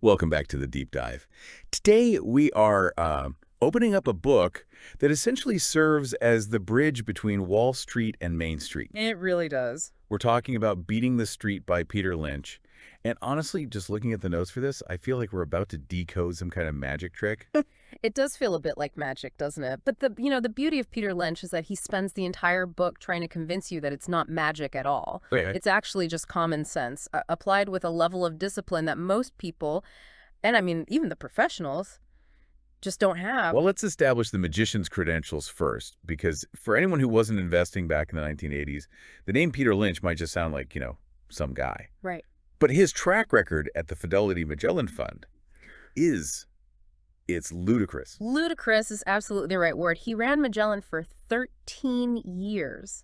Welcome back to the deep dive. Today we are opening up a book that essentially serves as the bridge between Wall Street and Main Street. It really does. We're talking about Beating the Street by Peter Lynch. And honestly, just looking at the notes for this, I feel like we're about to decode some kind of magic trick. It does feel a bit like magic, doesn't it? But the beauty of Peter Lynch is that he spends the entire book trying to convince you that it's not magic at all. Wait. It's actually just common sense, applied with a level of discipline that most people, and I mean, even the professionals, just don't have. Well, let's establish the magician's credentials first, because for anyone who wasn't investing back in the 1980s, the name Peter Lynch might just sound like, some guy. Right. But his track record at the Fidelity Magellan Fund it's ludicrous. Ludicrous is absolutely the right word. He ran Magellan for 13 years.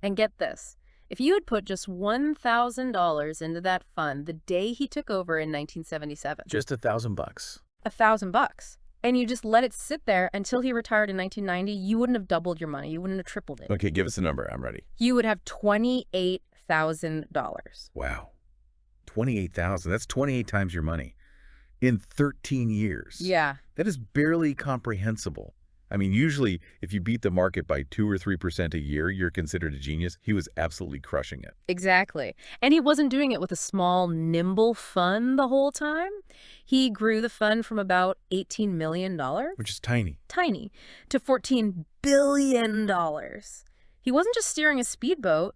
And get this, if you had put just $1,000 into that fund the day he took over in 1977. Just $1,000. $1,000. And you just let it sit there until he retired in 1990, you wouldn't have doubled your money. You wouldn't have tripled it. Okay, give us a number. I'm ready. You would have $28,000. Wow. 28,000. That's 28 times your money in 13 years. Yeah. That is barely comprehensible. I mean, usually if you beat the market by 2 or 3% a year, you're considered a genius. He was absolutely crushing it. Exactly. And he wasn't doing it with a small, nimble fund the whole time. He grew the fund from about $18 million, Which is tiny. tiny, to $14 billion. He wasn't just steering a speedboat.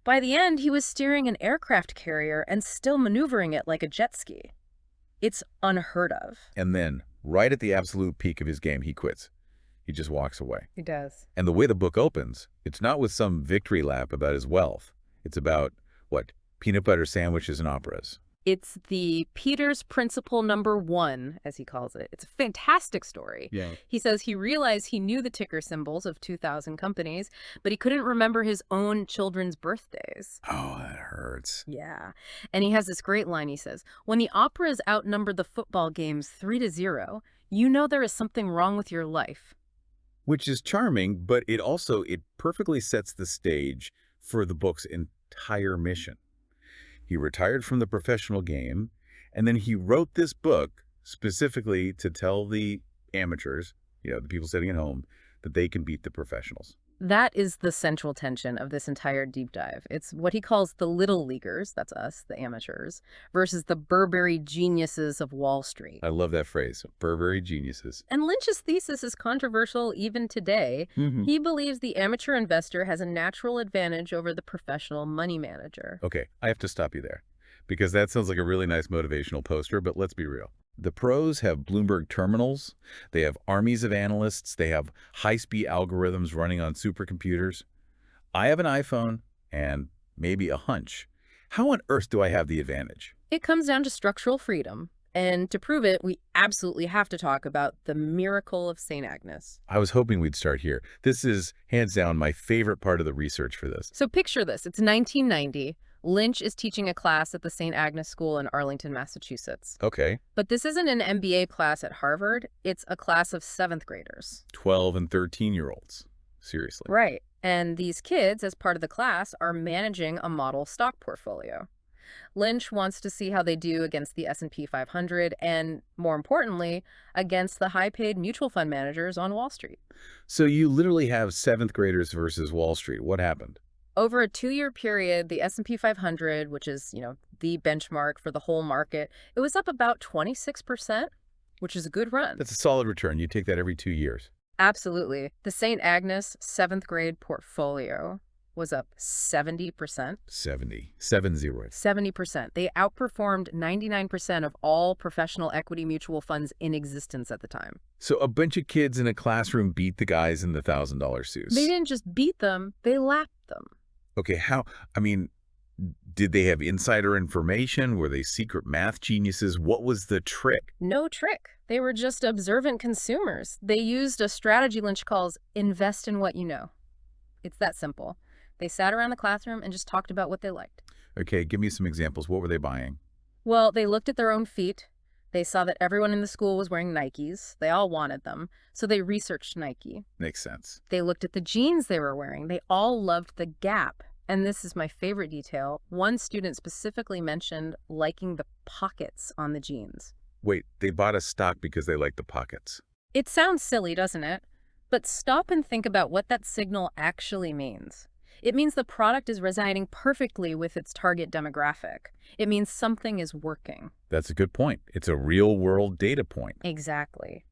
By the end, he was steering an aircraft carrier and still maneuvering it like a jet ski. It's unheard of. And then, right at the absolute peak of his game, he quits. He just walks away. He does. And the way the book opens, it's not with some victory lap about his wealth. It's about, peanut butter sandwiches and operas. It's the Peter's Principle #1, as he calls it. It's a fantastic story. Yeah. He says he realized he knew the ticker symbols of 2,000 companies, but he couldn't remember his own children's birthdays. Oh, that hurts. Yeah. And he has this great line. He says, when the operas outnumber the football games 3-0, you know there is something wrong with your life. Which is charming, but it perfectly sets the stage for the book's entire mission. He retired from the professional game, and then he wrote this book specifically to tell the amateurs, the people sitting at home, that they can beat the professionals. That is the central tension of this entire deep dive. It's what he calls the little leaguers, that's us, the amateurs, versus the Burberry geniuses of Wall Street. I love that phrase, Burberry geniuses. And Lynch's thesis is controversial even today. He believes the amateur investor has a natural advantage over the professional money manager. Okay, I have to stop you there, because that sounds like a really nice motivational poster, but let's be real. The pros have Bloomberg terminals, they have armies of analysts, they have high-speed algorithms running on supercomputers. I have an iPhone and maybe a hunch. How on earth do I have the advantage? It comes down to structural freedom. And to prove it, we absolutely have to talk about the miracle of St. Agnes. I was hoping we'd start here. This is, hands down, my favorite part of the research for this. So picture this. It's 1990. Lynch is teaching a class at the St. Agnes School in Arlington, Massachusetts. Okay. But this isn't an MBA class at Harvard. It's a class of 7th graders. 12 and 13-year-olds. Seriously. Right. And these kids, as part of the class, are managing a model stock portfolio. Lynch wants to see how they do against the S&P 500 and, more importantly, against the high-paid mutual fund managers on Wall Street. So you literally have 7th graders versus Wall Street. What happened? Over a 2-year period, the S&P 500, which is, the benchmark for the whole market, it was up about 26%, which is a good run. That's a solid return. You take that every 2 years. Absolutely. The St. Agnes 7th grade portfolio was up 70%. 70. 70%. They outperformed 99% of all professional equity mutual funds in existence at the time. So a bunch of kids in a classroom beat the guys in the $1,000 suits. They didn't just beat them, they lapped them. Okay, did they have insider information? Were they secret math geniuses? What was the trick? No trick. They were just observant consumers. They used a strategy Lynch calls invest in what you know. It's that simple. They sat around the classroom and just talked about what they liked. Okay, give me some examples. What were they buying? Well, they looked at their own feet. They saw that everyone in the school was wearing Nikes. They all wanted them. So they researched Nike. Makes sense. They looked at the jeans they were wearing. They all loved the Gap. And this is my favorite detail. One student specifically mentioned liking the pockets on the jeans. Wait, they bought a stock because they like the pockets. It sounds silly, doesn't it? But stop and think about what that signal actually means. It means the product is resonating perfectly with its target demographic. It means something is working. That's a good point. It's a real-world data point. Exactly.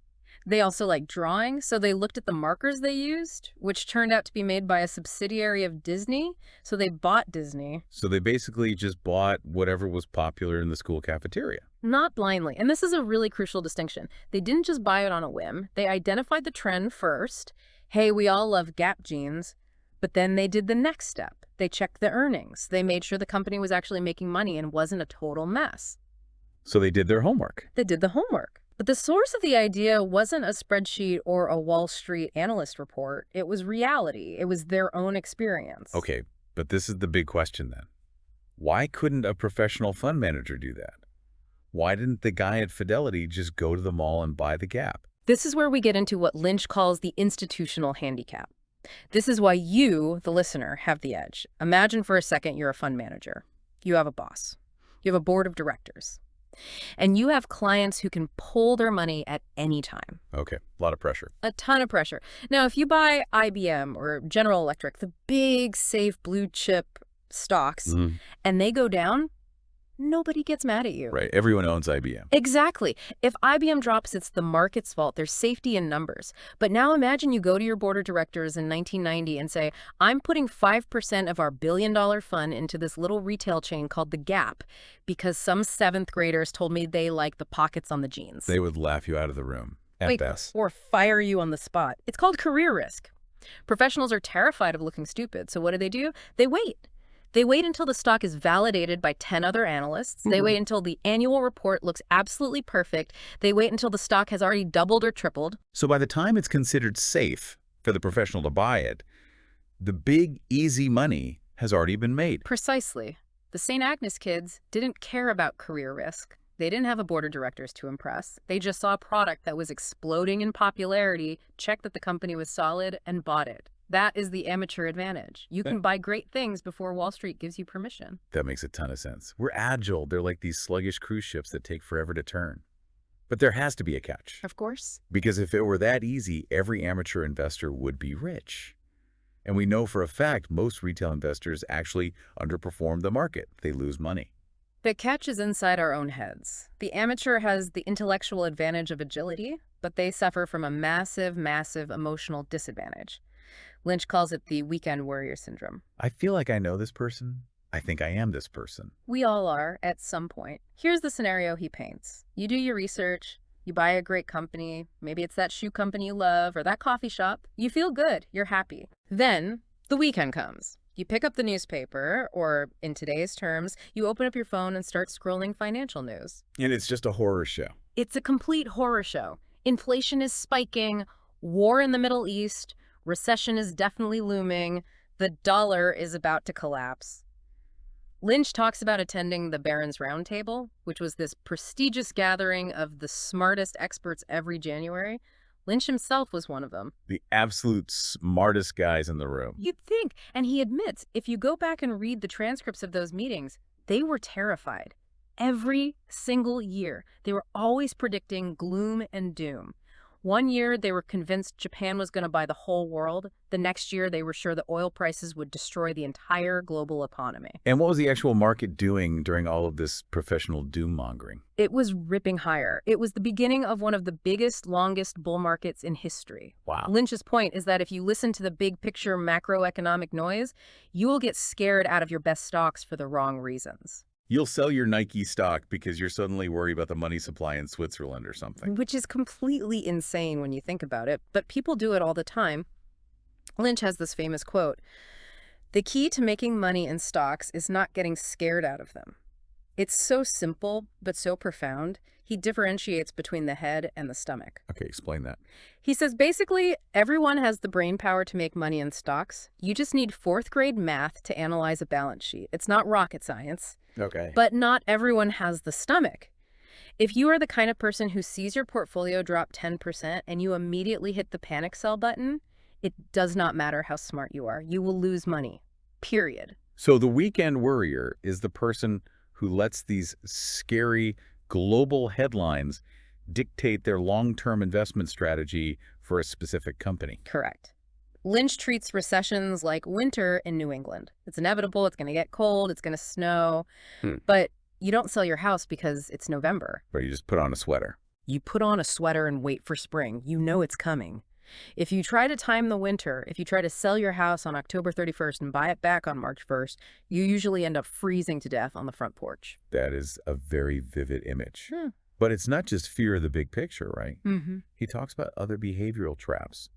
They also like drawing, so they looked at the markers they used, which turned out to be made by a subsidiary of Disney, so they bought Disney. So they basically just bought whatever was popular in the school cafeteria. Not blindly, and this is a really crucial distinction. They didn't just buy it on a whim. They identified the trend first. Hey, we all love Gap jeans. But then they did the next step. They checked the earnings. They made sure the company was actually making money and wasn't a total mess. So they did their homework. They did the homework. But the source of the idea wasn't a spreadsheet or a Wall Street analyst report. It was reality. It was their own experience. Okay, but this is the big question then. Why couldn't a professional fund manager do that? Why didn't the guy at Fidelity just go to the mall and buy the Gap? This is where we get into what Lynch calls the institutional handicap. This is why you, the listener, have the edge. Imagine for a second you're a fund manager. You have a boss. You have a board of directors. And you have clients who can pull their money at any time. Okay, a lot of pressure. A ton of pressure. Now, if you buy IBM or General Electric, the big, safe blue chip stocks, and they go down, nobody gets mad at you. Right, everyone owns IBM. Exactly. If IBM drops, it's the market's fault. There's safety in numbers. But now imagine you go to your board of directors in 1990 and say, I'm putting 5% of our billion-dollar fund into this little retail chain called The Gap because some seventh graders told me they like the pockets on the jeans. They would laugh you out of the room, at best. Or fire you on the spot. It's called career risk. Professionals are terrified of looking stupid, so what do? They wait. They wait until the stock is validated by 10 other analysts. They wait until the annual report looks absolutely perfect. They wait until the stock has already doubled or tripled. So by the time it's considered safe for the professional to buy it, the big, easy money has already been made. Precisely. The St. Agnes kids didn't care about career risk. They didn't have a board of directors to impress. They just saw a product that was exploding in popularity, checked that the company was solid, and bought it. That is the amateur advantage. You can buy great things before Wall Street gives you permission. That makes a ton of sense. We're agile. They're like these sluggish cruise ships that take forever to turn. But there has to be a catch. Of course. Because if it were that easy, every amateur investor would be rich. And we know for a fact most retail investors actually underperform the market. They lose money. The catch is inside our own heads. The amateur has the intellectual advantage of agility, but they suffer from a massive, massive emotional disadvantage. Lynch calls it the weekend warrior syndrome. I feel like I know this person. I think I am this person. We all are at some point. Here's the scenario he paints. You do your research, you buy a great company, maybe it's that shoe company you love or that coffee shop. You feel good, you're happy. Then the weekend comes. You pick up the newspaper, or in today's terms, you open up your phone and start scrolling financial news. And it's just a horror show. It's a complete horror show. Inflation is spiking, war in the Middle East, recession is definitely looming. The dollar is about to collapse. Lynch talks about attending the Barron's Roundtable, which was this prestigious gathering of the smartest experts every January. Lynch himself was one of them. The absolute smartest guys in the room. You'd think, and he admits, if you go back and read the transcripts of those meetings, they were terrified. Every single year, they were always predicting gloom and doom. One year, they were convinced Japan was going to buy the whole world. The next year, they were sure that oil prices would destroy the entire global economy. And what was the actual market doing during all of this professional doom-mongering? It was ripping higher. It was the beginning of one of the biggest, longest bull markets in history. Wow. Lynch's point is that if you listen to the big picture macroeconomic noise, you will get scared out of your best stocks for the wrong reasons. You'll sell your Nike stock because you're suddenly worried about the money supply in Switzerland or something. Which is completely insane when you think about it, but people do it all the time. Lynch has this famous quote, "The key to making money in stocks is not getting scared out of them." It's so simple, but so profound. He differentiates between the head and the stomach. Okay, explain that. He says basically everyone has the brain power to make money in stocks. You just need fourth grade math to analyze a balance sheet. It's not rocket science. Okay. But not everyone has the stomach. If you are the kind of person who sees your portfolio drop 10% and you immediately hit the panic sell button, it does not matter how smart you are. You will lose money, period. So the weekend worrier is the person who lets these scary global headlines dictate their long-term investment strategy for a specific company. Correct. Lynch treats recessions like winter in New England. It's inevitable, it's going to get cold, it's going to snow, Hmm. but you don't sell your house because it's November. Where you just put on a sweater. You put on a sweater and wait for spring. You know it's coming. If you try to time the winter, if you try to sell your house on October 31st and buy it back on March 1st, you usually end up freezing to death on the front porch. That is a very vivid image. Hmm. But it's not just fear of the big picture, right? Mm-hmm. He talks about other behavioral traps.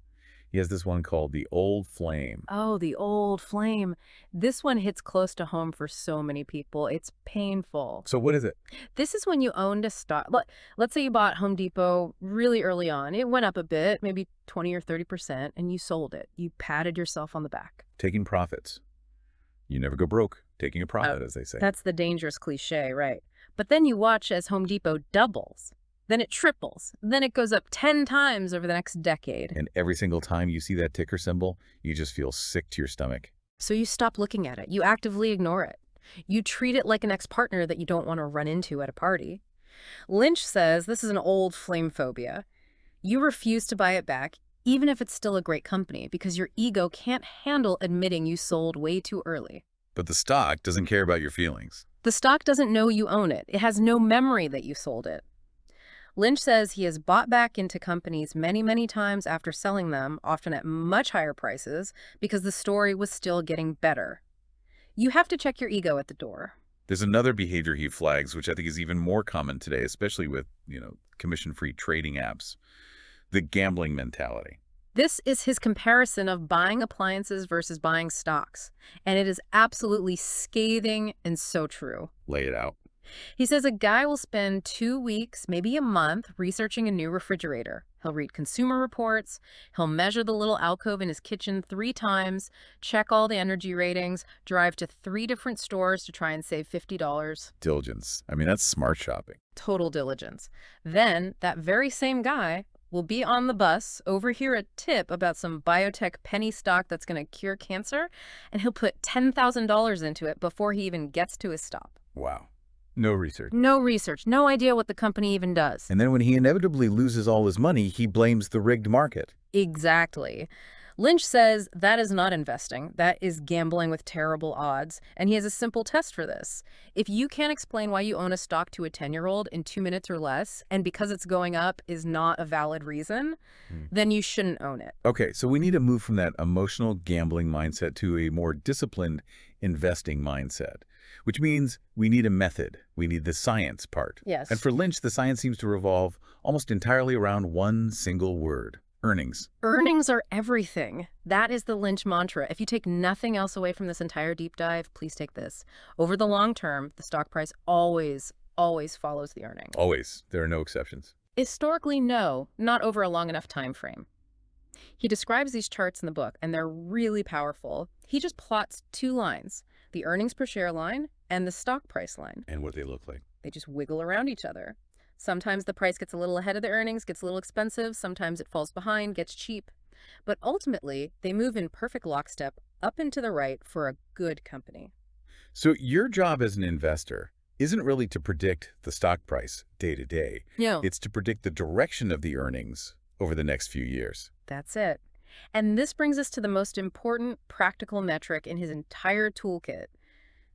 He has this one called the old flame. Oh, the old flame. This one hits close to home for so many people. It's painful. So what is it? This is when you owned a stock. Let's say you bought Home Depot really early on. It went up a bit, maybe 20 or 30%, and you sold it. You patted yourself on the back. Taking profits. You never go broke taking a profit, as they say. That's the dangerous cliche, right? But then you watch as Home Depot doubles. Then it triples. Then it goes up 10 times over the next decade. And every single time you see that ticker symbol, you just feel sick to your stomach. So you stop looking at it. You actively ignore it. You treat it like an ex-partner that you don't want to run into at a party. Lynch says this is an old flame phobia. You refuse to buy it back, even if it's still a great company, because your ego can't handle admitting you sold way too early. But the stock doesn't care about your feelings. The stock doesn't know you own it. It has no memory that you sold it. Lynch says he has bought back into companies many, many times after selling them, often at much higher prices, because the story was still getting better. You have to check your ego at the door. There's another behavior he flags, which I think is even more common today, especially with, commission-free trading apps. The gambling mentality. This is his comparison of buying appliances versus buying stocks, and it is absolutely scathing and so true. Lay it out. He says a guy will spend 2 weeks, maybe a month, researching a new refrigerator. He'll read consumer reports, he'll measure the little alcove in his kitchen 3 times, check all the energy ratings, drive to 3 different stores to try and save $50. Diligence. I mean, that's smart shopping. Total diligence. Then, that very same guy will be on the bus, overhear a tip about some biotech penny stock that's going to cure cancer, and he'll put $10,000 into it before he even gets to his stop. Wow. No research. No research, no idea what the company even does. And then when he inevitably loses all his money, he blames the rigged market. Exactly. Lynch says that is not investing. That is gambling with terrible odds. And he has a simple test for this. If you can't explain why you own a stock to a 10-year-old in 2 minutes or less, and because it's going up is not a valid reason, then you shouldn't own it. Okay, so we need to move from that emotional gambling mindset to a more disciplined investing mindset, which means we need a method. We need the science part. Yes. And for Lynch, the science seems to revolve almost entirely around one single word: earnings. Earnings are everything. That is the Lynch mantra. If you take nothing else away from this entire deep dive, please take this. Over the long term, the stock price always follows the earnings. Always. There are no exceptions. Historically, no, not over a long enough time frame. He describes these charts in the book, and they're really powerful. He just plots 2 lines, the earnings per share line and the stock price line. And what they look like. They just wiggle around each other. Sometimes the price gets a little ahead of the earnings, gets a little expensive. Sometimes it falls behind, gets cheap. But ultimately, they move in perfect lockstep up and to the right for a good company. So your job as an investor isn't really to predict the stock price day to day. No. It's to predict the direction of the earnings over the next few years. That's it. And this brings us to the most important practical metric in his entire toolkit,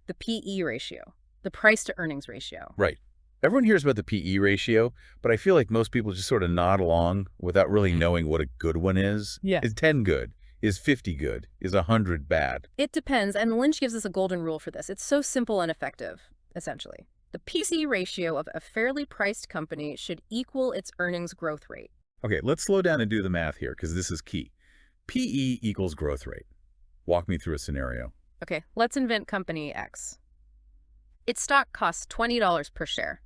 the PE ratio, the price to earnings ratio. Right. Everyone hears about the PE ratio, but I feel like most people just sort of nod along without really knowing what a good one is. Yeah. Is 10 good? Is 50 good? Is 100 bad? It depends, and Lynch gives us a golden rule for this. It's so simple and effective, essentially. The PE ratio of a fairly priced company should equal its earnings growth rate. Okay, let's slow down and do the math here, because this is key. PE equals growth rate. Walk me through a scenario. Okay, let's invent company X. Its stock costs $20 per share,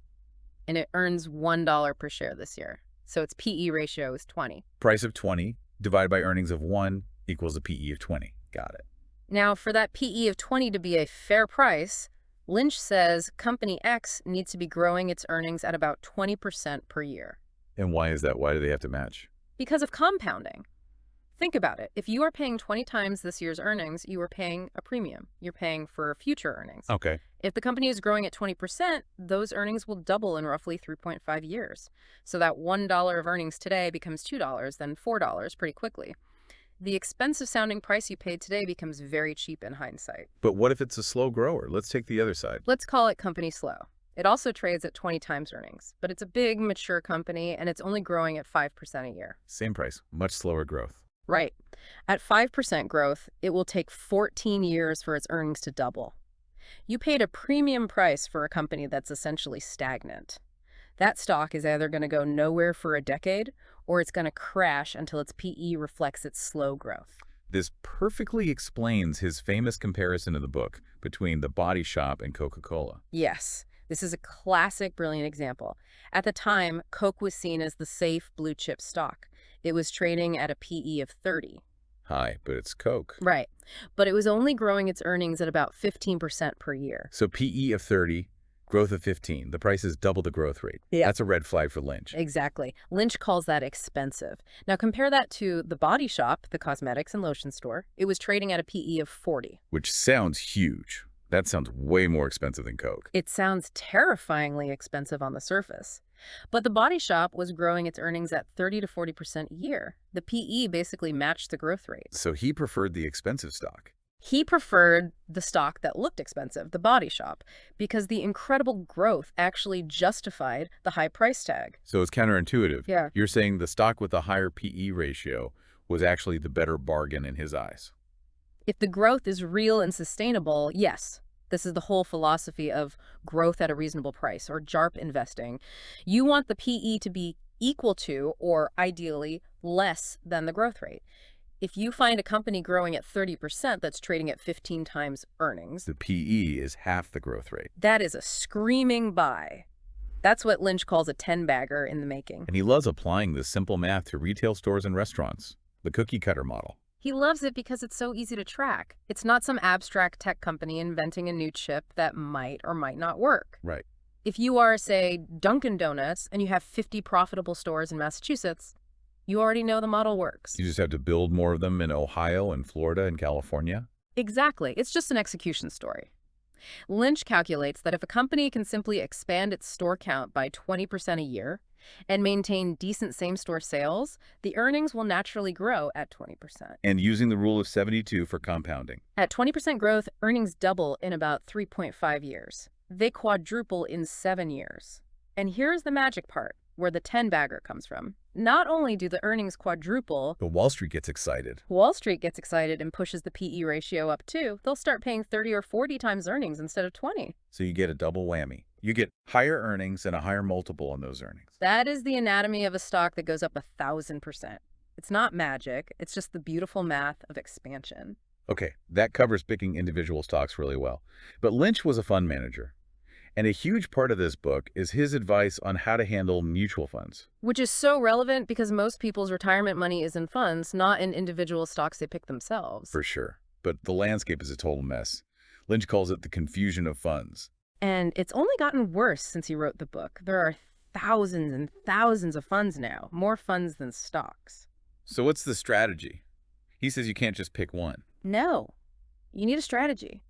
and it earns $1 per share this year. So its PE ratio is 20. Price of 20 divided by earnings of 1 equals a PE of 20. Got it. Now, for that PE of 20 to be a fair price, Lynch says company X needs to be growing its earnings at about 20% per year. And why is that? Why do they have to match? Because of compounding. Think about it. If you are paying 20 times this year's earnings, you are paying a premium. You're paying for future earnings. Okay. If the company is growing at 20%, those earnings will double in roughly 3.5 years. So that $1 of earnings today becomes $2, then $4 pretty quickly. The expensive sounding price you paid today becomes very cheap in hindsight. But what if it's a slow grower? Let's take the other side. Let's call it company slow. It also trades at 20 times earnings, but it's a big, mature company and it's only growing at 5% a year. Same price, much slower growth. Right. At 5% growth, it will take 14 years for its earnings to double. You paid a premium price for a company that's essentially stagnant. That stock is either going to go nowhere for a decade or it's going to crash until its PE reflects its slow growth. This perfectly explains his famous comparison in the book between The Body Shop and Coca-Cola. Yes, this is a classic, brilliant example. At the time, Coke was seen as the safe blue chip stock. It was trading at a PE of 30. High, but it's Coke. Right. But it was only growing its earnings at about 15% per year. So PE of 30, growth of 15. The price is double the growth rate. Yeah. That's a red flag for Lynch. Exactly. Lynch calls that expensive. Now compare that to The Body Shop, the cosmetics and lotion store. It was trading at a PE of 40. Which sounds huge. That sounds way more expensive than Coke. It sounds terrifyingly expensive on the surface. But The Body Shop was growing its earnings at 30 to 40% a year. The PE basically matched the growth rate. So he preferred the expensive stock. He preferred the stock that looked expensive, The Body Shop, because the incredible growth actually justified the high price tag. So it's counterintuitive. Yeah. You're saying the stock with the higher PE ratio was actually the better bargain in his eyes. If the growth is real and sustainable, yes. This is the whole philosophy of growth at a reasonable price, or JARP investing. You want the PE to be equal to, or ideally less than, the growth rate. If you find a company growing at 30% that's trading at 15 times earnings, The PE is half the growth rate. that is a screaming buy. That's what Lynch calls a 10-bagger in the making. And he loves applying this simple math to retail stores and restaurants, the cookie cutter model. He loves it because it's so easy to track. It's not some abstract tech company inventing a new chip that might or might not work. Right. If you are, say, Dunkin' Donuts and you have 50 profitable stores in Massachusetts, you already know the model works. You just have to build more of them in Ohio and Florida and California. Exactly. It's just an execution story. Lynch calculates that if a company can simply expand its store count by 20% a year and maintain decent same-store sales, the earnings will naturally grow at 20%. And using the rule of 72 for compounding. At 20% growth, earnings double in about 3.5 years. They quadruple in 7 years. And here's the magic part, where the 10-bagger comes from. Not only do the earnings quadruple, But Wall Street gets excited. Wall Street gets excited and pushes the PE ratio up too. They'll start paying 30 or 40 times earnings instead of 20. So you get a double whammy. You get higher earnings and a higher multiple on those earnings. That is the anatomy of a stock that goes up 1,000%. It's not magic. It's just the beautiful math of expansion. Okay, that covers picking individual stocks really well. But Lynch was a fund manager. And a huge part of this book is his advice on how to handle mutual funds. Which is so relevant because most people's retirement money is in funds, not in individual stocks they pick themselves. For sure. But the landscape is a total mess. Lynch calls it the confusion of funds. And it's only gotten worse since he wrote the book. There are thousands and thousands of funds now, more funds than stocks. So what's the strategy? He says you can't just pick one. No, you need a strategy.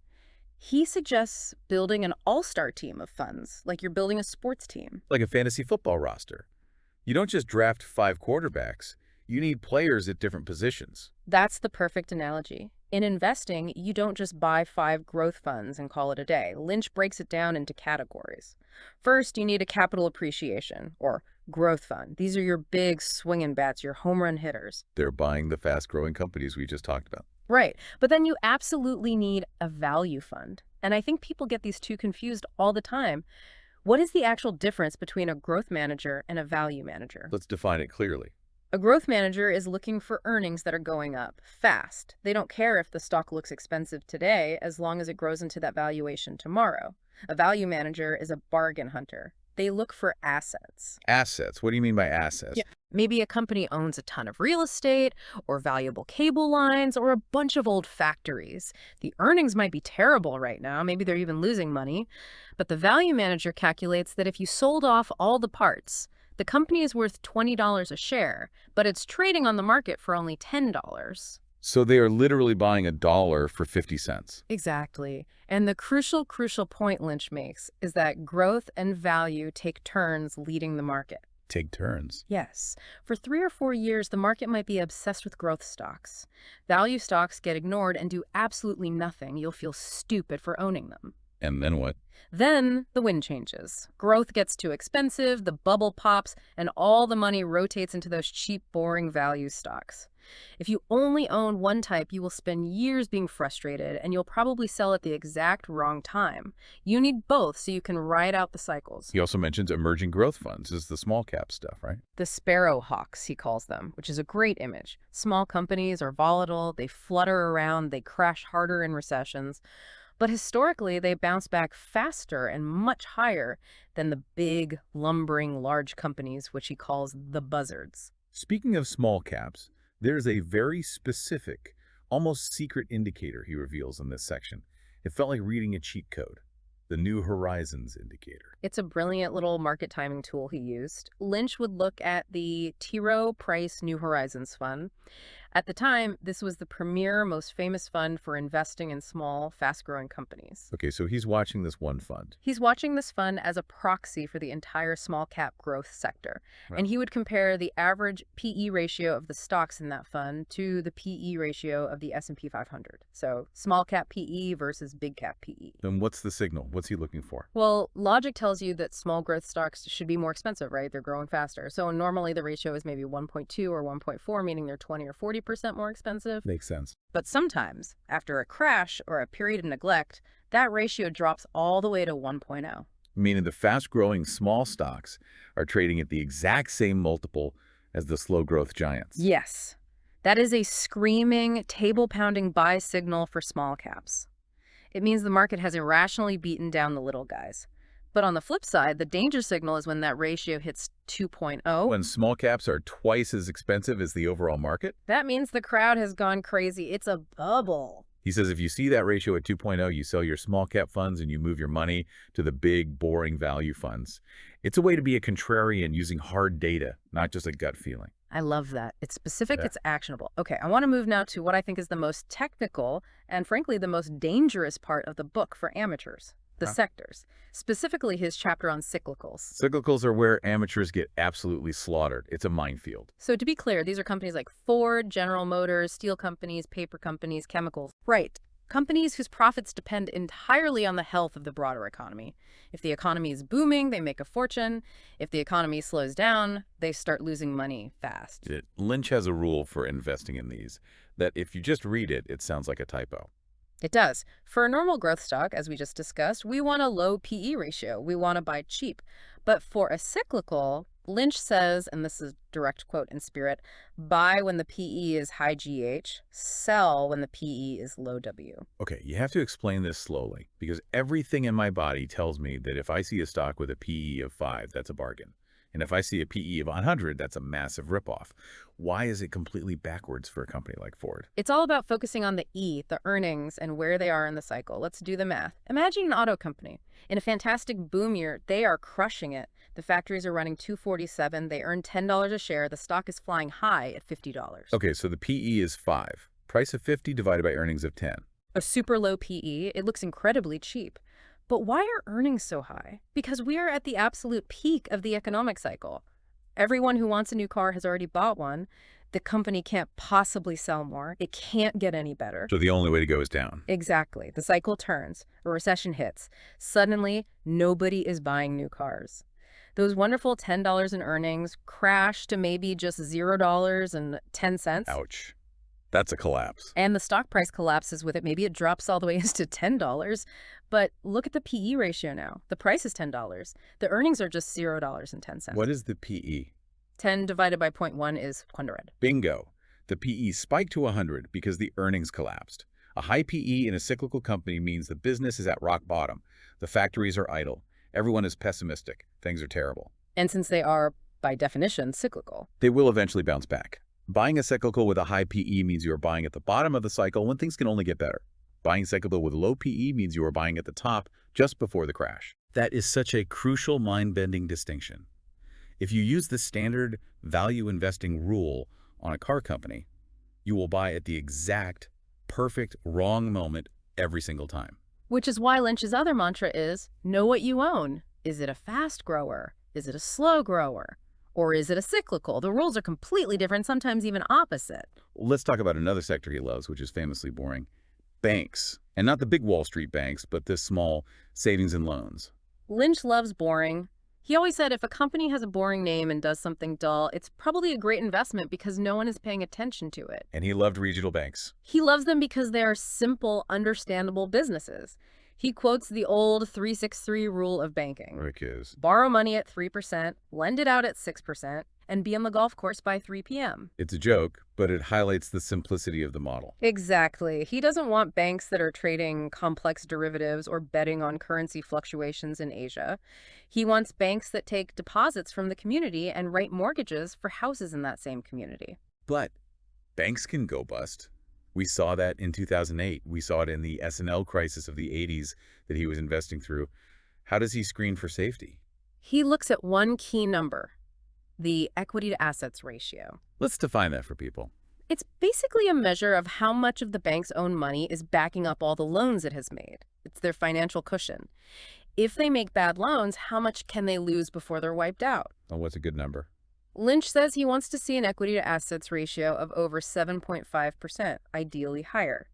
He suggests building an all-star team of funds, like you're building a sports team. Like a fantasy football roster. You don't just draft 5 quarterbacks. You need players at different positions. That's the perfect analogy. In investing, you don't just buy 5 growth funds and call it a day. Lynch breaks it down into categories. First, you need a capital appreciation, or growth fund. These are your big swinging bats, your home run hitters. They're buying the fast-growing companies we just talked about. Right. But then you absolutely need a value fund. And I think people get these two confused all the time. What is the actual difference between a growth manager and a value manager? Let's define it clearly. A growth manager is looking for earnings that are going up fast. They don't care if the stock looks expensive today as long as it grows into that valuation tomorrow. A value manager is a bargain hunter. They look for assets. Assets. What do you mean by assets? Yeah. Maybe a company owns a ton of real estate or valuable cable lines or a bunch of old factories. The earnings might be terrible right now. Maybe they're even losing money. But the value manager calculates that if you sold off all the parts, The company is worth $20 a share, but it's trading on the market for only $10. So they are literally buying a dollar for 50 cents. Exactly. And the crucial point Lynch makes is that growth and value take turns leading the market. Take turns. Yes. For 3 or 4 years, the market might be obsessed with growth stocks. Value stocks get ignored and do absolutely nothing. You'll feel stupid for owning them. And then what? Then the wind changes. Growth gets too expensive, the bubble pops, and all the money rotates into those cheap, boring value stocks. If you only own one type, you will spend years being frustrated, and you'll probably sell at the exact wrong time. You need both so you can ride out the cycles. He also mentions emerging growth funds is the small cap stuff, right? The sparrow hawks, he calls them, which is a great image. Small companies are volatile, they flutter around, they crash harder in recessions. But historically, they bounce back faster and much higher than the big, lumbering, large companies, which he calls the buzzards. Speaking of small caps, there's a very specific, almost secret indicator he reveals in this section. It felt like reading a cheat code. The New Horizons indicator. It's a brilliant little market timing tool he used. Lynch would look at the T. Rowe Price New Horizons Fund. At the time, this was the premier, most famous fund for investing in small, fast-growing companies. Okay, so he's watching this one fund. He's watching this fund as a proxy for the entire small-cap growth sector, Right. and he would compare the average PE ratio of the stocks in that fund to the PE ratio of the S&P 500. So small-cap PE versus big-cap PE. Then what's the signal? What's he looking for? Well, logic tells you that small growth stocks should be more expensive, right? They're growing faster. So normally the ratio is maybe 1.2 or 1.4, meaning they're 20 or 40% more expensive. Makes sense. But sometimes, after a crash or a period of neglect, that ratio drops all the way to 1.0. Meaning the fast-growing small stocks are trading at the exact same multiple as the slow-growth giants. Yes, that is a screaming, table-pounding buy signal for small caps. It means the market has irrationally beaten down the little guys. But on the flip side, the danger signal is when that ratio hits 2.0. When small caps are twice as expensive as the overall market? That means the crowd has gone crazy. It's a bubble. He says if you see that ratio at 2.0, you sell your small cap funds and you move your money to the big, boring value funds. It's a way to be a contrarian using hard data, not just a gut feeling. I love that. It's specific, Yeah. it's actionable. Okay, I want to move now to what I think is the most technical and, frankly, the most dangerous part of the book for amateurs, the Huh? sectors, specifically his chapter on cyclicals. Cyclicals are where amateurs get absolutely slaughtered. It's a minefield. So to be clear, these are companies like Ford, General Motors, steel companies, paper companies, chemicals. Right. Companies whose profits depend entirely on the health of the broader economy. If the economy is booming, they make a fortune. If the economy slows down, they start losing money fast. Lynch has a rule for investing in these, that if you just read it, it sounds like a typo. It does. For a normal growth stock, as we just discussed, we want a low PE ratio. We want to buy cheap. But for a cyclical, Lynch says, and this is a direct quote in spirit, buy when the PE is high GH, sell when the PE is low W. Okay, you have to explain this slowly, because everything in my body tells me that if I see a stock with a PE of 5, that's a bargain. And if I see a PE of 100, that's a massive ripoff. Why is it completely backwards for a company like Ford? It's all about focusing on the E, the earnings, and where they are in the cycle. Let's do the math. Imagine an auto company. In a fantastic boom year, they are crushing it. The factories are running 247. They earn $10 a share. The stock is flying high at $50. Okay, so the PE is 5. Price of 50 divided by earnings of 10. A super low PE, it looks incredibly cheap. But why are earnings so high? Because we are at the absolute peak of the economic cycle. Everyone who wants a new car has already bought one. The company can't possibly sell more. It can't get any better. So the only way to go is down. Exactly. The cycle turns. A recession hits. Suddenly, nobody is buying new cars. Those wonderful $10 in earnings crash to maybe just $0.10. Ouch. That's a collapse. And the stock price collapses with it. Maybe it drops all the way to $10. But look at the PE ratio now. The price is $10. The earnings are just $0.10. What is the PE? 10 divided by 0.1 is 100. Bingo. The PE spiked to 100 because the earnings collapsed. A high PE in a cyclical company means the business is at rock bottom. The factories are idle. Everyone is pessimistic. Things are terrible. And since they are, by definition, cyclical. They will eventually bounce back. Buying a cyclical with a high PE means you are buying at the bottom of the cycle when things can only get better. Buying cyclical with low PE means you are buying at the top just before the crash. That is such a crucial mind-bending distinction. If you use the standard value investing rule on a car company, you will buy at the exact, perfect, wrong moment every single time. Which is why Lynch's other mantra is, know what you own. Is it a fast grower? Is it a slow grower? Or is it a cyclical? The rules are completely different, sometimes even opposite. Let's talk about another sector he loves, which is famously boring. Banks. And not the big Wall Street banks, but the small savings and loans. Lynch loves boring. He always said if a company has a boring name and does something dull, it's probably a great investment because no one is paying attention to it. And he loved regional banks. He loves them because they are simple, understandable businesses. He quotes the old 363 rule of banking. Rick is. Borrow money at 3%, lend it out at 6%, and be on the golf course by 3 p.m. It's a joke, but it highlights the simplicity of the model. Exactly. He doesn't want banks that are trading complex derivatives or betting on currency fluctuations in Asia. He wants banks that take deposits from the community and write mortgages for houses in that same community. But banks can go bust. We saw that in 2008. We saw it in the S&L crisis of the 80s that he was investing through. How does he screen for safety? He looks at one key number, the equity to assets ratio. Let's define that for people. It's basically a measure of how much of the bank's own money is backing up all the loans it has made. It's their financial cushion. If they make bad loans, how much can they lose before they're wiped out? Oh, what's a good number? Lynch says he wants to see an equity to assets ratio of over 7.5%, ideally higher.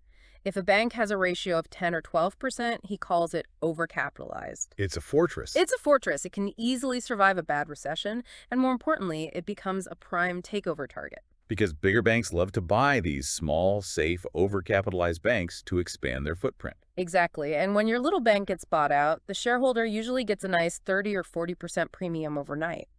If a bank has a ratio of 10 or 12%, he calls it overcapitalized. It's a fortress. It's a fortress. It can easily survive a bad recession, and more importantly, it becomes a prime takeover target. Because bigger banks love to buy these small, safe, overcapitalized banks to expand their footprint. Exactly. And when your little bank gets bought out, the shareholder usually gets a nice 30 or 40% premium overnight.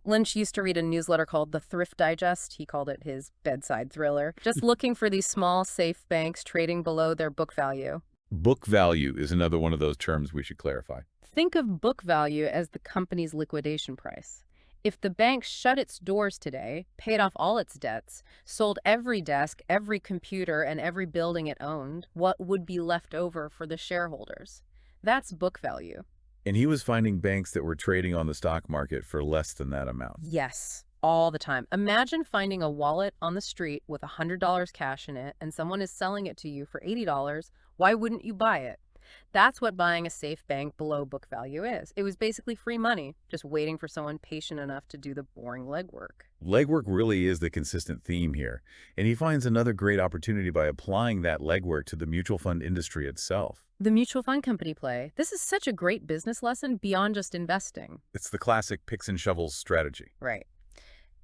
Lynch used to read a newsletter called The Thrift Digest. He called it his bedside thriller, just looking for these small, safe banks trading below their book value. Book value is another one of those terms we should clarify. Think of book value as the company's liquidation price. If the bank shut its doors today, paid off all its debts, sold every desk, every computer, and every building it owned, what would be left over for the shareholders? That's book value. And he was finding banks that were trading on the stock market for less than that amount. Yes, all the time. Imagine finding a wallet on the street with $100 cash in it and someone is selling it to you for $80. Why wouldn't you buy it? That's what buying a safe bank below book value is. It was basically free money, just waiting for someone patient enough to do the boring legwork. Legwork really is the consistent theme here, and he finds another great opportunity by applying that legwork to the mutual fund industry itself. The mutual fund company play. This is such a great business lesson beyond just investing. It's the classic picks and shovels strategy. Right.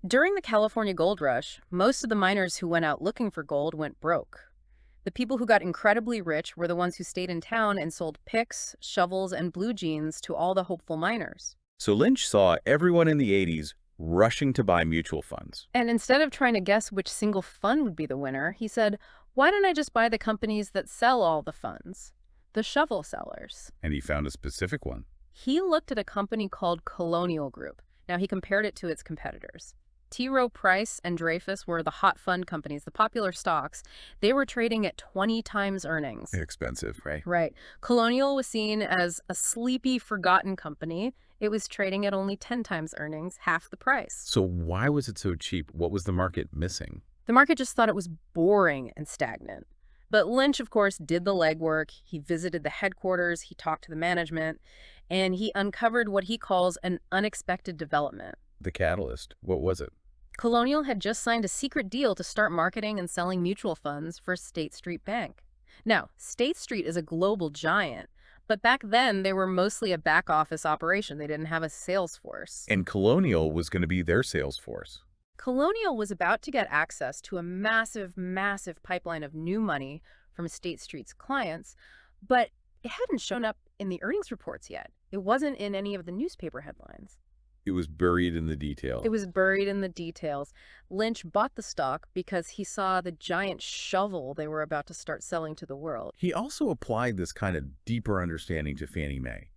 During the California gold rush, most of the miners who went out looking for gold went broke. The people who got incredibly rich were the ones who stayed in town and sold picks, shovels, and blue jeans to all the hopeful miners. So Lynch saw everyone in the 80s rushing to buy mutual funds. And instead of trying to guess which single fund would be the winner, he said, why don't I just buy the companies that sell all the funds? The shovel sellers. And he found a specific one. He looked at a company called Colonial Group. Now he compared it to its competitors. T. Rowe Price and Dreyfus were the hot fund companies, the popular stocks. They were trading at 20 times earnings. Expensive, right? Right. Colonial was seen as a sleepy, forgotten company. It was trading at only 10 times earnings, half the price. So why was it so cheap? What was the market missing? The market just thought it was boring and stagnant. But Lynch, of course, did the legwork. He visited the headquarters, he talked to the management, and he uncovered what he calls an unexpected development. The catalyst, what was it? Colonial had just signed a secret deal to start marketing and selling mutual funds for State Street Bank. Now, State Street is a global giant, but back then they were mostly a back office operation. They didn't have a sales force. And Colonial was going to be their sales force. Colonial was about to get access to a massive, massive pipeline of new money from State Street's clients, but it hadn't shown up in the earnings reports yet. It wasn't in any of the newspaper headlines. It was buried in the details. It was buried in the details. Lynch bought the stock because he saw the giant shovel they were about to start selling to the world. He also applied this kind of deeper understanding to Fannie Mae.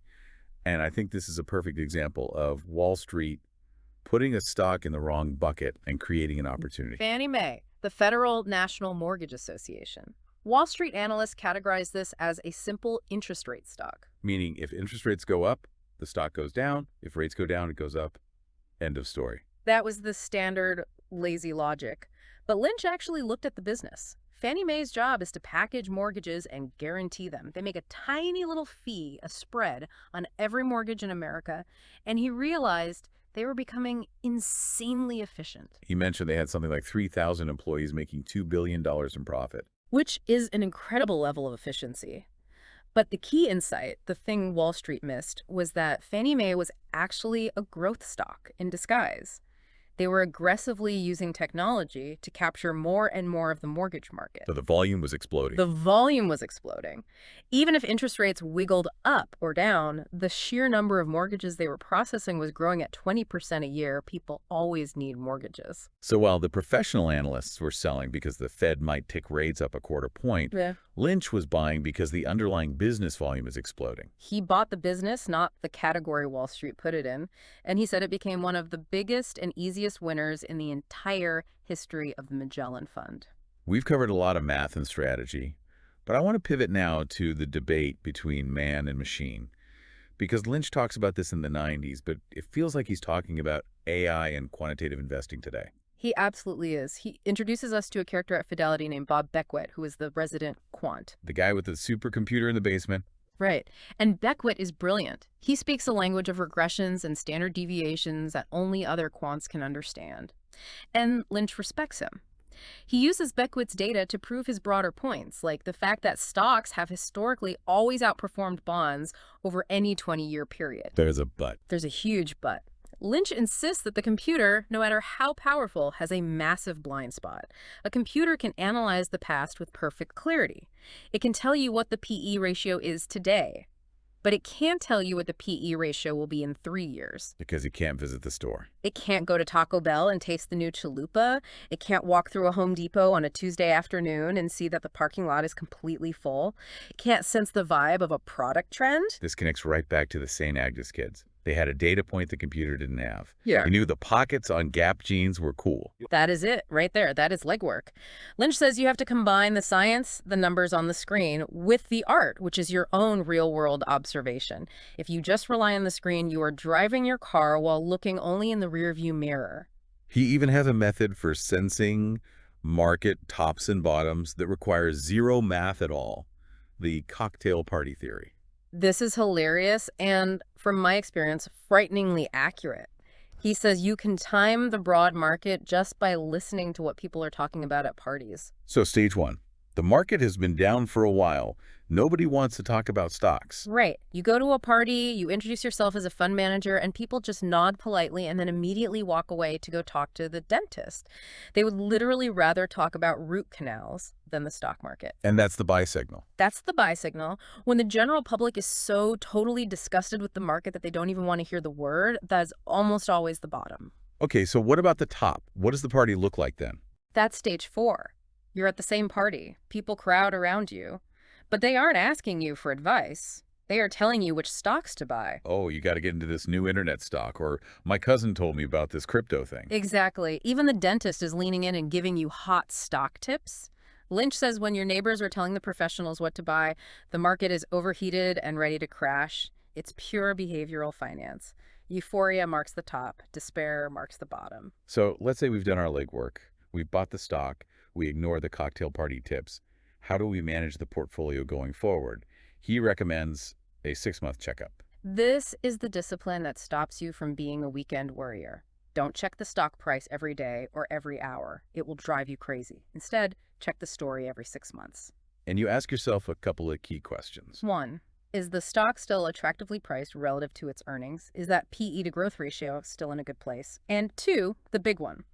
And I think this is a perfect example of Wall Street putting a stock in the wrong bucket and creating an opportunity. Fannie Mae, the Federal National Mortgage Association. Wall Street analysts categorize this as a simple interest rate stock. Meaning if interest rates go up, the stock goes down. If rates go down, it goes up. End of story. That was the standard lazy logic. But Lynch actually looked at the business. Fannie Mae's job is to package mortgages and guarantee them. They make a tiny little fee, a spread, on every mortgage in America, and he realized they were becoming insanely efficient. He mentioned they had something like 3,000 employees making $2 billion in profit. Which is an incredible level of efficiency. But the key insight, the thing Wall Street missed, was that Fannie Mae was actually a growth stock in disguise. They were aggressively using technology to capture more and more of the mortgage market. So the volume was exploding. The volume was exploding. Even if interest rates wiggled up or down, the sheer number of mortgages they were processing was growing at 20% a year. People always need mortgages. So while the professional analysts were selling because the Fed might tick rates up a quarter point, Yeah. Lynch was buying because the underlying business volume is exploding. He bought the business, not the category Wall Street put it in, and he said it became one of the biggest and easiest winners in the entire history of the Magellan Fund. We've covered a lot of math and strategy, but I want to pivot now to the debate between man and machine. Because Lynch talks about this in the 90s, but it feels like he's talking about AI and quantitative investing today. He absolutely is. He introduces us to a character at Fidelity named Bob Beckwith, who is the resident quant. The guy with the supercomputer in the basement. Right. And Beckwith is brilliant. He speaks a language of regressions and standard deviations that only other quants can understand. And Lynch respects him. He uses Beckwith's data to prove his broader points, like the fact that stocks have historically always outperformed bonds over any 20-year period. There's a but. There's a huge but. Lynch insists that the computer, no matter how powerful, has a massive blind spot. A computer can analyze the past with perfect clarity. It can tell you what the PE ratio is today, but it can't tell you what the PE ratio will be in 3 years. Because he can't visit the store. It can't go to Taco Bell and taste the new chalupa. It can't walk through a Home Depot on a Tuesday afternoon and see that the parking lot is completely full. It can't sense the vibe of a product trend. This connects right back to the St. Agnes kids. They had a data point the computer didn't have. Yeah. They knew the pockets on Gap jeans were cool. That is it, right there. That is legwork. Lynch says you have to combine the science, the numbers on the screen, with the art, which is your own real-world observation. If you just rely on the screen, you are driving your car while looking only in the rearview mirror. He even has a method for sensing market tops and bottoms that requires zero math at all. The cocktail party theory. This is hilarious and, from my experience, frighteningly accurate. He says you can time the broad market just by listening to what people are talking about at parties. So stage one, the market has been down for a while. Nobody wants to talk about stocks. Right. You go to a party, you introduce yourself as a fund manager, and people just nod politely and then immediately walk away to go talk to the dentist. They would literally rather talk about root canals than the stock market. And that's the buy signal. That's the buy signal. When the general public is so totally disgusted with the market that they don't even want to hear the word, that's almost always the bottom. Okay, so what about the top? What does the party look like then? That's stage 4. You're at the same party. People crowd around you. But they aren't asking you for advice. They are telling you which stocks to buy. Oh, you got to get into this new internet stock, or my cousin told me about this crypto thing. Exactly. Even the dentist is leaning in and giving you hot stock tips. Lynch says when your neighbors are telling the professionals what to buy, the market is overheated and ready to crash. It's pure behavioral finance. Euphoria marks the top. Despair marks the bottom. So let's say we've done our legwork. We've bought the stock. We ignore the cocktail party tips. How do we manage the portfolio going forward? He recommends a 6-month checkup. This is the discipline that stops you from being a weekend worrier. Don't check the stock price every day or every hour. It will drive you crazy. Instead, check the story every 6 months. And you ask yourself a couple of key questions. 1. Is the stock still attractively priced relative to its earnings? Is that PE to growth ratio still in a good place? And 2, the big one.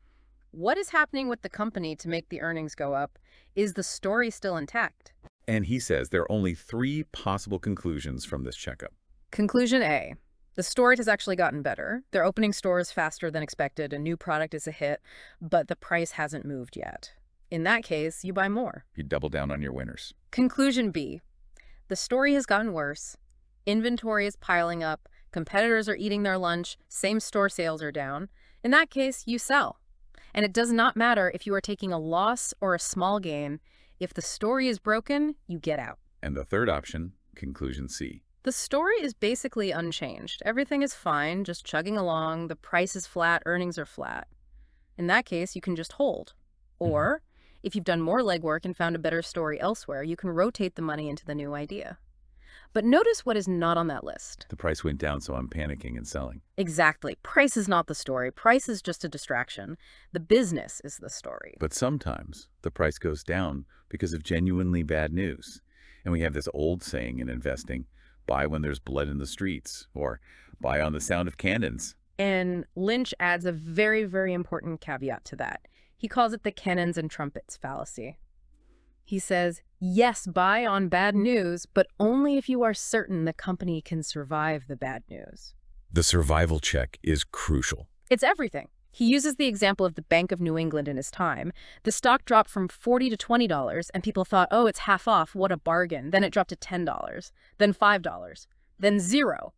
What is happening with the company to make the earnings go up? Is the story still intact? And he says there are only 3 possible conclusions from this checkup. Conclusion A. The story has actually gotten better. They're opening stores faster than expected. A new product is a hit, but the price hasn't moved yet. In that case, you buy more. You double down on your winners. Conclusion B. The story has gotten worse. Inventory is piling up. Competitors are eating their lunch. Same-store sales are down. In that case, you sell. And it does not matter if you are taking a loss or a small gain. If the story is broken, you get out. And the third option, conclusion C. The story is basically unchanged. Everything is fine, just chugging along. The price is flat, earnings are flat. In that case, you can just hold. Mhm. Or, if you've done more legwork and found a better story elsewhere, you can rotate the money into the new idea. But notice what is not on that list. The price went down, so I'm panicking and selling. Exactly. Price is not the story. Price is just a distraction. The business is the story. But sometimes the price goes down because of genuinely bad news. And we have this old saying in investing, buy when there's blood in the streets, or buy on the sound of cannons. And Lynch adds a very, very important caveat to that. He calls it the cannons and trumpets fallacy. He says, yes, buy on bad news, but only if you are certain the company can survive the bad news. The survival check is crucial. It's everything. He uses the example of the Bank of New England in his time. The stock dropped from $40 to $20, and people thought, oh, it's half off, what a bargain. Then it dropped to $10, then $5, then $0.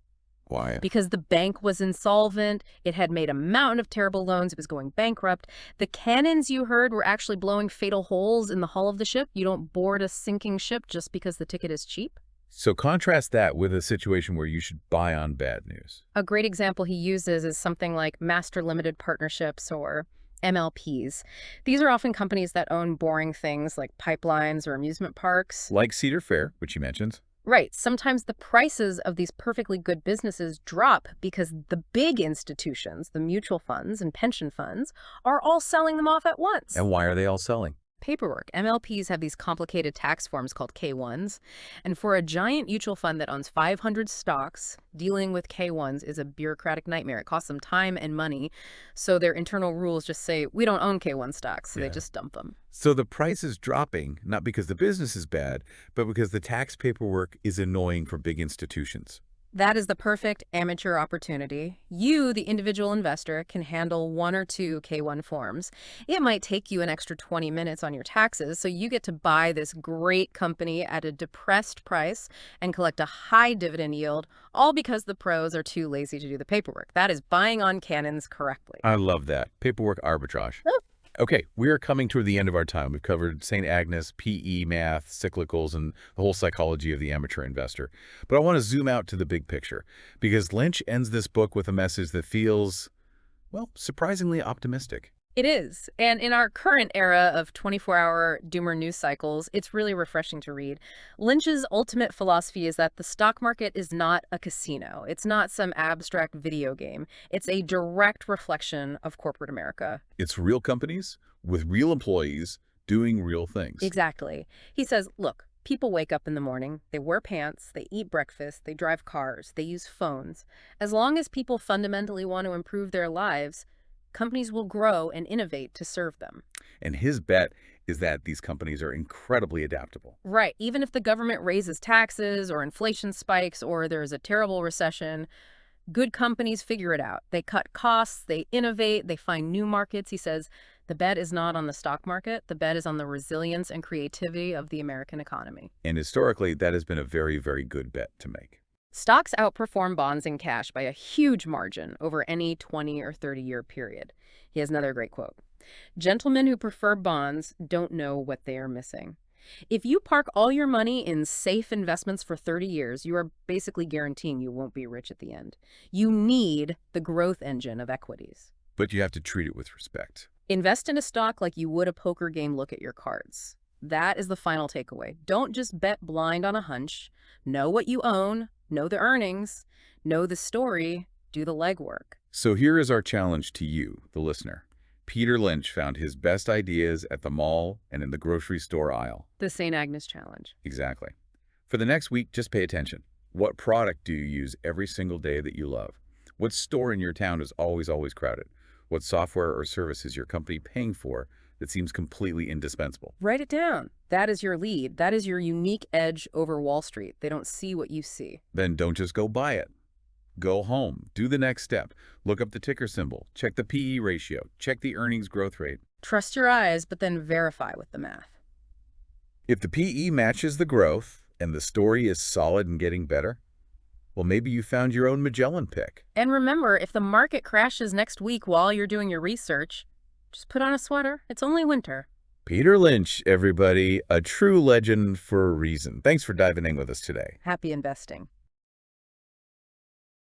Why? Because the bank was insolvent, it had made a mountain of terrible loans, it was going bankrupt. The cannons you heard were actually blowing fatal holes in the hull of the ship. You don't board a sinking ship just because the ticket is cheap. So contrast that with a situation where you should buy on bad news. A great example he uses is something like master limited partnerships or MLPs. These are often companies that own boring things like pipelines or amusement parks. Like Cedar Fair, which he mentions. Right. Sometimes the prices of these perfectly good businesses drop because the big institutions, the mutual funds and pension funds, are all selling them off at once. And why are they all selling? Paperwork. MLPs have these complicated tax forms called K-1s. And for a giant mutual fund that owns 500 stocks, dealing with K-1s is a bureaucratic nightmare. It costs them time and money. So their internal rules just say, we don't own K-1 stocks. So they just dump them. So the price is dropping, not because the business is bad, but because the tax paperwork is annoying for big institutions. That is the perfect amateur opportunity. You, the individual investor, can handle 1 or 2 K-1 forms. It might take you an extra 20 minutes on your taxes, so you get to buy this great company at a depressed price and collect a high dividend yield, all because the pros are too lazy to do the paperwork. That is buying on cannons correctly. I love that. Paperwork arbitrage. Okay, we are coming toward the end of our time. We've covered St. Agnes, PE, math, cyclicals, and the whole psychology of the amateur investor. But I want to zoom out to the big picture, because Lynch ends this book with a message that feels, well, surprisingly optimistic. It is. And in our current era of 24-hour doomer news cycles, it's really refreshing to read. Lynch's ultimate philosophy is that the stock market is not a casino. It's not some abstract video game. It's a direct reflection of corporate America. It's real companies with real employees doing real things. Exactly. He says, look, people wake up in the morning, they wear pants, they eat breakfast, they drive cars, they use phones. As long as people fundamentally want to improve their lives, companies will grow and innovate to serve them. And his bet is that these companies are incredibly adaptable. Right. Even if the government raises taxes or inflation spikes or there's a terrible recession, good companies figure it out. They cut costs, they innovate, they find new markets. He says the bet is not on the stock market. The bet is on the resilience and creativity of the American economy. And historically, that has been a very, very good bet to make. Stocks outperform bonds and cash by a huge margin over any 20 or 30-year period. He has another great quote. Gentlemen who prefer bonds don't know what they are missing. If you park all your money in safe investments for 30 years, you are basically guaranteeing you won't be rich at the end. You need the growth engine of equities. But you have to treat it with respect. Invest in a stock like you would a poker game look at your cards. That is the final takeaway. Don't just bet blind on a hunch. Know what you own. Know the earnings, know the story, do the legwork. So here is our challenge to you, the listener. Peter Lynch found his best ideas at the mall and in the grocery store aisle. The St. Agnes Challenge. Exactly. For the next week, just pay attention. What product do you use every single day that you love? What store in your town is always crowded? What software or service is your company paying for that seems completely indispensable? Write it down. That is your lead. That is your unique edge over Wall Street. They don't see what you see. Then don't just go buy it. Go home. Do the next step. Look up the ticker symbol. Check the PE ratio. Check the earnings growth rate. Trust your eyes, but then verify with the math. If the PE matches the growth and the story is solid and getting better, well, maybe you found your own Magellan pick. And remember, if the market crashes next week while you're doing your research, just put on a sweater. It's only winter. Peter Lynch, everybody, a true legend for a reason. Thanks for diving in with us today. Happy investing.